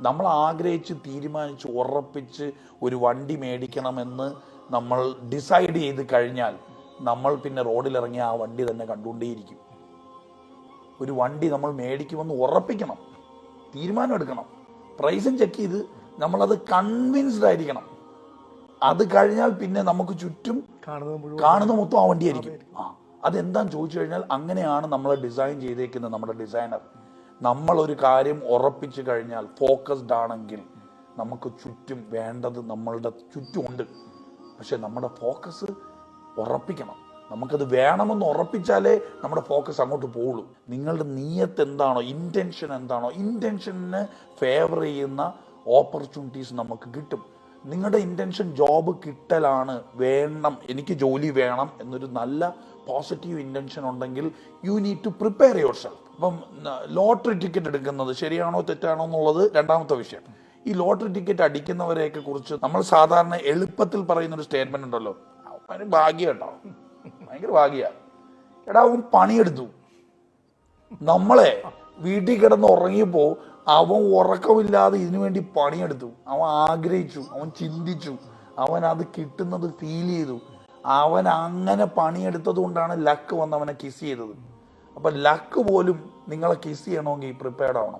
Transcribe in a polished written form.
നമ്മൾ ആഗ്രഹിച്ച് തീരുമാനിച്ച് ഉറപ്പിച്ച് ഒരു വണ്ടി മേടിക്കണമെന്ന് നമ്മൾ ഡിസൈഡ് ചെയ്ത് കഴിഞ്ഞാൽ നമ്മൾ പിന്നെ റോഡിലിറങ്ങി ആ വണ്ടി തന്നെ കണ്ടുകൊണ്ടേയിരിക്കും. ഒരു വണ്ടി നമ്മൾ മേടിക്കുമെന്ന് ഉറപ്പിക്കണം, തീരുമാനം എടുക്കണം, പ്രൈസും ചെക്ക് ചെയ്ത് നമ്മളത് കൺവിൻസ്ഡ് ആയിരിക്കണം. അത് കഴിഞ്ഞാൽ പിന്നെ നമുക്ക് ചുറ്റും കാണുന്ന മൊത്തം ആ വണ്ടിയായിരിക്കും. അതെന്താന്ന് ചോദിച്ചു കഴിഞ്ഞാൽ അങ്ങനെയാണ് നമ്മൾ ഡിസൈൻ ചെയ്തേക്കുന്നത്. നമ്മുടെ ഡിസൈനർ നമ്മളൊരു കാര്യം ഉറപ്പിച്ചു കഴിഞ്ഞാൽ ഫോക്കസ്ഡ് ആണെങ്കിൽ നമുക്ക് ചുറ്റും വേണ്ടത് നമ്മളുടെ ചുറ്റുമുണ്ട്. പക്ഷെ നമ്മുടെ ഫോക്കസ് ഉറപ്പിക്കണം. നമുക്കത് വേണമെന്ന് ഉറപ്പിച്ചാലേ നമ്മുടെ ഫോക്കസ് അങ്ങോട്ട് പോവുള്ളൂ. നിങ്ങളുടെ നീയത്ത് എന്താണോ, ഇൻറ്റൻഷൻ എന്താണോ, ഇൻറ്റൻഷന് ഫേവർ ചെയ്യുന്ന ഓപ്പർച്യൂണിറ്റീസ് നമുക്ക് കിട്ടും. നിങ്ങളുടെ ഇൻറ്റൻഷൻ ജോബ് കിട്ടലാണ്, വേണം, എനിക്ക് ജോലി വേണം എന്നൊരു നല്ല പോസിറ്റീവ് ഇൻറ്റൻഷൻ ഉണ്ടെങ്കിൽ you need to prepare yourself. അപ്പം ലോട്ടറി ടിക്കറ്റ് എടുക്കുന്നത് ശരിയാണോ തെറ്റാണോ എന്നുള്ളത് രണ്ടാമത്തെ വിഷയം. ഈ ലോട്ടറി ടിക്കറ്റ് അടിക്കുന്നവരെയൊക്കെ കുറിച്ച് നമ്മൾ സാധാരണ എളുപ്പത്തിൽ പറയുന്നൊരു സ്റ്റേറ്റ്മെന്റ് ഉണ്ടല്ലോ, അവന് ഭാഗ്യം കേട്ടോ, ഭയങ്കര ഭാഗ്യ. എടാ അവൻ പണിയെടുത്തു. നമ്മളെ വീട്ടിൽ കിടന്ന് ഉറങ്ങിയപ്പോ അവൻ ഉറക്കമില്ലാതെ ഇതിനു വേണ്ടി പണിയെടുത്തു, അവൻ ആഗ്രഹിച്ചു, അവൻ ചിന്തിച്ചു, അവൻ അത് കിട്ടുന്നത് ഫീൽ ചെയ്തു. അവൻ അങ്ങനെ പണിയെടുത്തത് കൊണ്ടാണ് ലക്ക് വന്ന് അവനെ കിസ് ചെയ്തത്. അപ്പൊ ലക്ക് പോലും നിങ്ങളെ കിസ് ചെയ്യണമെങ്കിൽ പ്രിപ്പയർഡ് ആവണം.